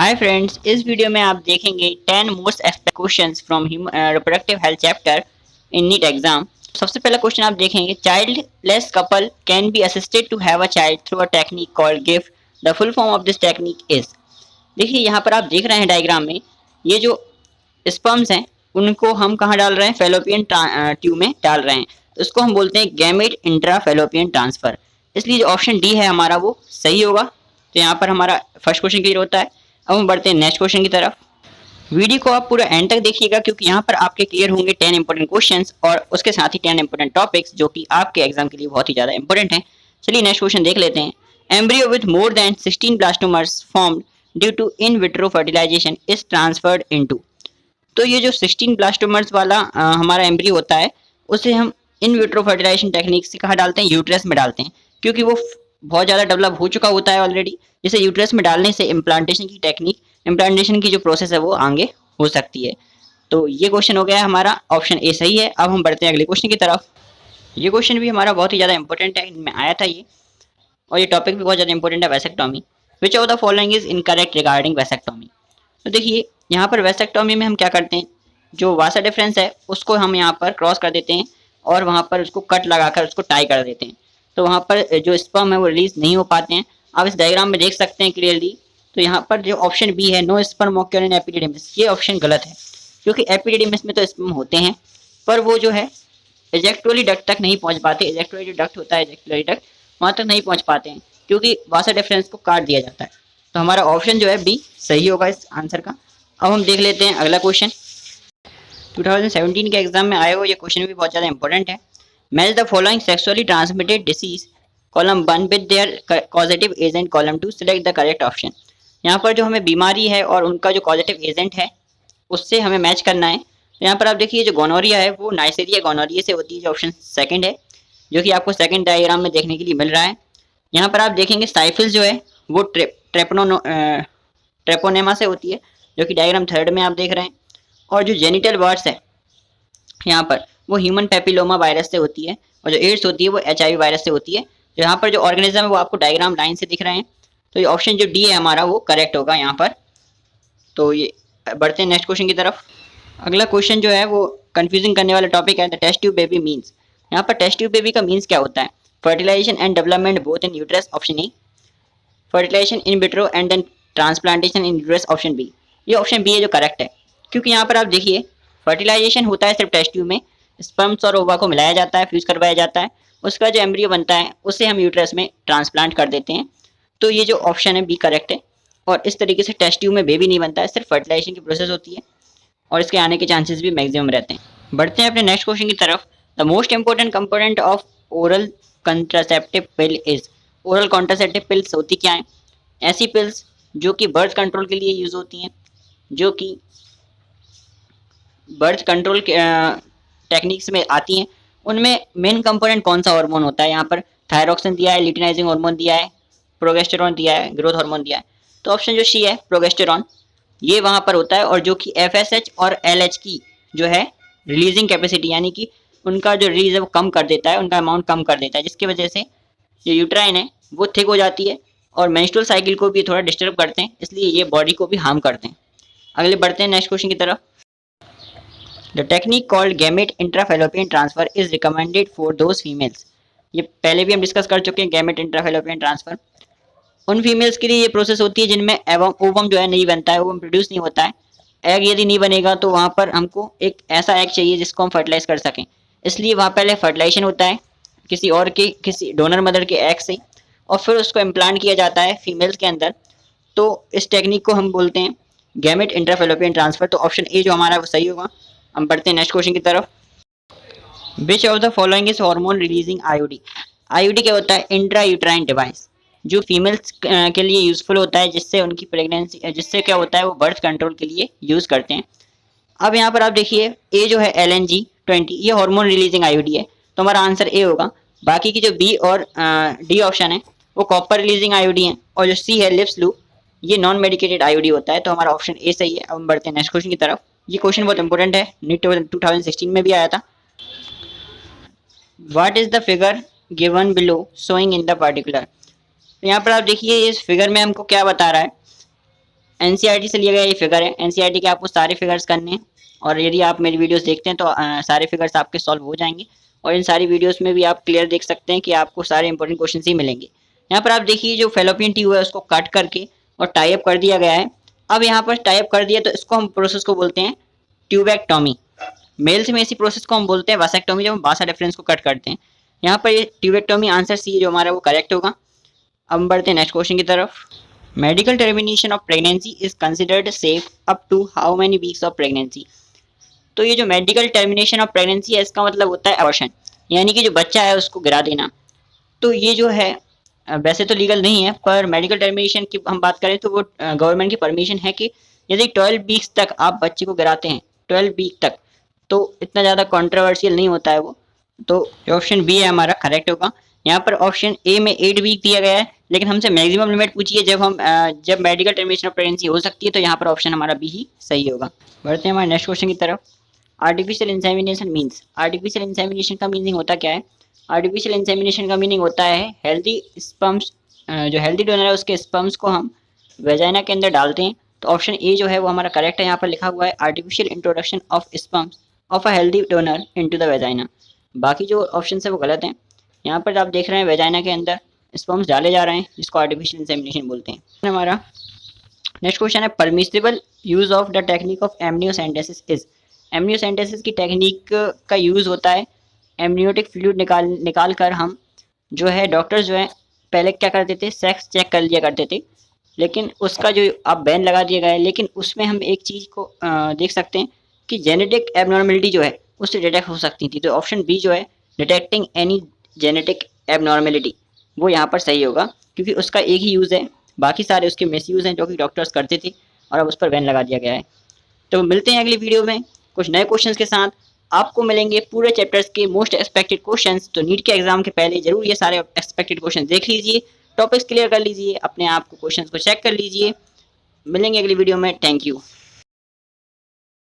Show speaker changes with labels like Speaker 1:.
Speaker 1: Hi friends, इस video में आप देखेंगे 10 most expected questions from reproductive health chapter in NEET exam. सबसे पहला क्वेश्चन आप देखेंगे, childless couple can be assisted to have a child through a technique called GIFT. The full form of this technique is. देखिए यहाँ पर आप देख रहे हैं डायग्राम में, ये जो स्पर्म्स हैं उनको हम कहाँ डाल रहे हैं, फेलोपियन ट्यूब में डाल रहे हैं। तो इसको हम बोलते हैं गैमेट इंट्रा फेलोपियन ट्रांसफर। इसलिए जो ऑप्शन डी है हमारा वो सही होगा। तो यहाँ पर हमारा फर्स्ट क्वेश्चन क्लियर होता है। अब हम बढ़ते हैं नेक्स्ट क्वेश्चन की तरफ। वीडियो को आप पूरा एंड तक देखिएगा क्योंकि यहाँ पर आपके क्लियर होंगे 10 इंपॉर्टेंट क्वेश्चंस और उसके साथ ही 10 इंपॉर्टेंट टॉपिक्स जो कि आपके एग्जाम के लिए बहुत ही ज़्यादा इंपॉर्टेंट हैं। चलिए नेक्स्ट क्वेश्चन देख लेते हैं। Embryo with more than 16 blastomeres formed due to in vitro fertilization is transferred into. तो ये जो 16 ब्लास्टोमर्स वाला हमारा एम्ब्रियो होता है उसे हम इन विट्रो फर्टिलाइजेशन टेक्निक से कहाँ डालते हैं, यूट्रस में डालते हैं, क्योंकि वो बहुत ज़्यादा डेवलप हो चुका होता है ऑलरेडी। जिसे यूट्रस में डालने से इम्प्लांटेशन की जो प्रोसेस है वो आगे हो सकती है। तो ये क्वेश्चन हो गया हमारा, ऑप्शन ए सही है। अब हम बढ़ते हैं अगले क्वेश्चन की तरफ। ये क्वेश्चन भी हमारा बहुत ही ज़्यादा इंपॉर्टेंट है, इनमें आया था ये, और ये टॉपिक भी बहुत ज़्यादा इंपॉर्टेंट है, vasectomy. Which of the following is incorrect regarding vasectomy. तो देखिए यहाँ पर वैसेक्टोमी में हम क्या करते हैं, जो वासा डिफरेंस है उसको हम यहाँ पर क्रॉस कर देते हैं और वहाँ पर उसको कट लगाकर उसको टाई कर देते हैं। तो वहाँ पर जो स्पर्म है वो रिलीज नहीं हो पाते हैं। आप इस डायग्राम में देख सकते हैं क्लियरली। तो यहाँ पर जो ऑप्शन बी है, नो स्पर्म ऑक्यूर इन एपिडिडिमिस, ये ऑप्शन गलत है, क्योंकि एपिडिडिमिस में तो स्पर्म होते हैं पर वो जो है एजेक्टुअली डक्ट तक नहीं पहुँच पाते। एजेक्टुअली जो डक्ट होता है, एजेक्टुअली डक्ट, वहाँ तक नहीं पहुँच पाते हैं क्योंकि वासा डिफरेंस को काट दिया जाता है। तो हमारा ऑप्शन जो है बी सही होगा इस आंसर का। अब हम देख लेते हैं अगला क्वेश्चन। 2017 के एग्जाम में आए हो, ये क्वेश्चन भी बहुत ज़्यादा इंपॉर्टेंट है। Match the following sexually transmitted disease column 1 with their causative agent column 2, select the correct option. यहाँ पर जो हमें बीमारी है और उनका जो कॉजेटिव एजेंट है उससे हमें मैच करना है। तो यहाँ पर आप देखिए जो गोनोरिया है वो नाइसेरिया गोनोरिया से होती है, जो ऑप्शन सेकंड है, जो कि आपको सेकंड डायग्राम में देखने के लिए मिल रहा है। यहाँ पर आप देखेंगे साइफिल्स जो है वो ट्रेपोनेमा से होती है, जो कि डायग्राम थर्ड में आप देख रहे हैं। और जो जेनिटल वार्ड्स है यहाँ पर वो ह्यूमन पेपिलोमा वायरस से होती है, और जो एड्स होती है वो HIV वायरस से होती है। जो यहाँ पर जो ऑर्गेनिज्म है वो आपको डायग्राम लाइन से दिख रहे हैं। तो ये ऑप्शन जो डी है हमारा वो करेक्ट होगा यहाँ पर। तो ये बढ़ते हैं नेक्स्ट क्वेश्चन की तरफ। अगला क्वेश्चन जो है वो कंफ्यूजिंग करने वाला टॉपिक है, the test tube baby means. यहाँ पर टेस्ट ट्यूब बेबी का मीन्स क्या होता है, fertilisation and development both in uterus, option A. Fertilisation in vitro and then transplantation in uterus, option B. ये ऑप्शन बी है जो करेक्ट है, क्योंकि यहाँ पर आप देखिए फर्टिलाइजेशन होता है सिर्फ टेस्ट ट्यूब में, स्पर्म्स और ओवा को मिलाया जाता है, फ्यूज करवाया जाता है, उसका जो एम्ब्रियो बनता है उसे हम यूट्रस में ट्रांसप्लांट कर देते हैं। तो ये जो ऑप्शन है बी करेक्ट है। और इस तरीके से टेस्ट ट्यूब में बेबी नहीं बनता है, सिर्फ फर्टिलाइजेशन की प्रोसेस होती है और इसके आने के चांसेस भी मैक्सिमम रहते हैं। बढ़ते हैं अपने नेक्स्ट क्वेश्चन की तरफ। The most important component of oral contraceptive pill is. Oral contraceptive pills होती क्या है, ऐसी पिल्स जो कि बर्थ कंट्रोल के लिए यूज होती हैं, जो कि बर्थ कंट्रोल टेक्निक्स में आती हैं। उनमें मेन कंपोनेंट कौन सा हार्मोन होता है, यहाँ पर थायरोक्सिन दिया है, ल्यूटिनाइजिंग हार्मोन दिया है, प्रोगेस्टेरॉन दिया है, ग्रोथ हार्मोन दिया है। तो ऑप्शन जो सी है प्रोगेस्टेरॉन, ये वहाँ पर होता है, और जो कि FSH और LH की जो है रिलीजिंग कैपेसिटी, यानी कि उनका जो रिलीज है वो कम कर देता है, उनका अमाउंट कम कर देता है, जिसकी वजह से जो यूट्राइन है वो थिक हो जाती है और मेंस्ट्रुअल साइकिल को भी थोड़ा डिस्टर्ब करते हैं, इसलिए ये बॉडी को भी हार्म करते हैं। अगले बढ़ते हैं नेक्स्ट क्वेश्चन की तरफ। The technique called gamete intrafallopian transfer is recommended for those females. ये पहले भी हम डिस्कस कर चुके हैं, गैमेट इंट्राफेलोपियन ट्रांसफर उन फीमेल्स के लिए ये प्रोसेस होती है जिनमें ओवम जो है नहीं बनता है, ओवम प्रोड्यूस नहीं होता है। एग यदि नहीं बनेगा तो वहाँ पर हमको एक ऐसा एग चाहिए जिसको हम फर्टिलाइज कर सकें, इसलिए वहाँ पहले फर्टिलाइजेशन होता है किसी डोनर मदर के एग से, और फिर उसको इम्प्लांट किया जाता है फीमेल्स के अंदर। तो इस टेक्निक को हम बोलते हैं गैमेट इंट्राफेलोपियन ट्रांसफर। तो ऑप्शन ए जो हमारा वो सही होगा। हम बढ़ते हैं नेक्स्ट क्वेश्चन की तरफ। Which of the following is hormone releasing IUD। IUD क्या होता है, इंट्रा यूट्राइन डिवाइस, जो फीमेल्स के लिए यूज़फुल होता है, जिससे उनकी प्रेगनेंसी, जिससे क्या होता है वो बर्थ कंट्रोल के लिए यूज़ करते हैं। अब यहाँ पर आप देखिए ए जो है LNG-20, ये हार्मोन रिलीजिंग IUD है, तो हमारा आंसर ए होगा। बाकी की जो बी और डी ऑप्शन है वो कॉपर रिलीजिंग IUD है, और जो सी है लिप्स लू, ये नॉन मेडिकेटेड IUD होता है। तो हमारा ऑप्शन ए सही है। अब हम बढ़ते हैं नेक्स्ट क्वेश्चन की तरफ। ये क्वेश्चन बहुत इंपॉर्टेंट है, नीट 2016 में भी आया था। What is the figure given below showing in the particular. तो यहाँ पर आप देखिए इस फिगर में हमको क्या बता रहा है, एनसीईआरटी से लिया गया ये फिगर है। एनसीईआरटी के आपको सारे फिगर्स करने हैं और यदि आप मेरी वीडियोस देखते हैं तो सारे फिगर्स आपके सॉल्व हो जाएंगे और इन सारी वीडियोस में भी आप क्लियर देख सकते हैं कि आपको सारे इंपॉर्टेंट क्वेश्चन ही मिलेंगे। यहाँ पर आप देखिए जो फेलोपियन ट्यूब है उसको कट करके और टाई अप कर दिया गया है। अब यहाँ पर टाई अप कर दिया तो इसको हम प्रोसेस को बोलते हैं ट्यूबेक्टोमी। मेल्स में इसी प्रोसेस को हम बोलते हैं वासेक्टोमी, जब हम बासा डिफरेंस को कट करते हैं। यहाँ पर ये ट्यूबेक्टोमी आंसर सी जो हमारा वो करेक्ट होगा। अब हम बढ़ते हैं नेक्स्ट क्वेश्चन की तरफ। Medical termination of pregnancy is considered safe up to how many weeks of pregnancy. तो ये जो मेडिकल टर्मिनेशन ऑफ प्रेगनेंसी है इसका मतलब होता है अबॉर्शन, यानी कि जो बच्चा है उसको गिरा देना। तो ये जो है वैसे तो लीगल नहीं है, पर मेडिकल टर्मिनेशन की हम बात करें तो वो गवर्नमेंट की परमिशन है कि यदि 12 वीक्स तक आप बच्चे को गिराते हैं 12 वीक तक, तो इतना ज़्यादा कंट्रोवर्शियल नहीं होता है वो। तो ऑप्शन बी है हमारा करेक्ट होगा। यहाँ पर ऑप्शन ए में 8 वीक दिया गया है, लेकिन हमसे मैक्सिमम लिमिट पूछी है जब मेडिकल टर्मिनेशन ऑफ प्रेगनेंसी हो सकती है, तो यहाँ पर ऑप्शन हमारा बी ही सही होगा। बढ़ते हैं हमारे नेक्स्ट क्वेश्चन की तरफ। Artificial insemination means, artificial insemination का मीनिंग होता क्या है? आर्टिफिशियल इंसेमिनेशन का मीनिंग होता है हेल्दी स्पर्म्स, जो हेल्दी डोनर है उसके स्पर्म्स को हम वेजाइना के अंदर डालते हैं। तो ऑप्शन ए जो है वो हमारा करेक्ट है। यहाँ पर लिखा हुआ है artificial introduction of sperms of a healthy donor into the vagina. बाकी जो ऑप्शन है वो गलत हैं। यहाँ पर आप देख रहे हैं वेजाइना के अंदर स्पर्म्स डाले जा रहे हैं, जिसको आर्टिफिशियल इंसेमिनेशन बोलते हैं। हमारा नेक्स्ट क्वेश्चन है permissible use of the technique of amniocentesis is. Amniocentesis की टेक्निक का यूज़ होता है एमनियोटिक फ्लूइड निकाल कर हम जो है डॉक्टर्स जो है पहले क्या करते थे, सेक्स चेक कर लिया करते थे, लेकिन उसका जो अब बैन लगा दिया गया है। लेकिन उसमें हम एक चीज़ को देख सकते हैं कि जेनेटिक एबनॉर्मेलिटी जो है उससे डिटेक्ट हो सकती थी। तो ऑप्शन बी जो है डिटेक्टिंग एनी जेनेटिक एबनॉर्मेलिटी, वो यहाँ पर सही होगा, क्योंकि उसका एक ही यूज़ है, बाकी सारे उसके मिसयूज़ हैं जो कि डॉक्टर्स करते थे और अब उस पर बैन लगा दिया गया है। तो मिलते हैं अगली वीडियो में कुछ नए क्वेश्चंस के साथ। आपको मिलेंगे पूरे चैप्टर्स के मोस्ट एक्सपेक्टेड क्वेश्चंस। तो नीट के एग्जाम के पहले जरूर ये सारे एक्सपेक्टेड क्वेश्चन देख लीजिए, टॉपिक्स क्लियर कर लीजिए, अपने आप को क्वेश्चंस को चेक कर लीजिए। मिलेंगे अगली वीडियो में। Thank you.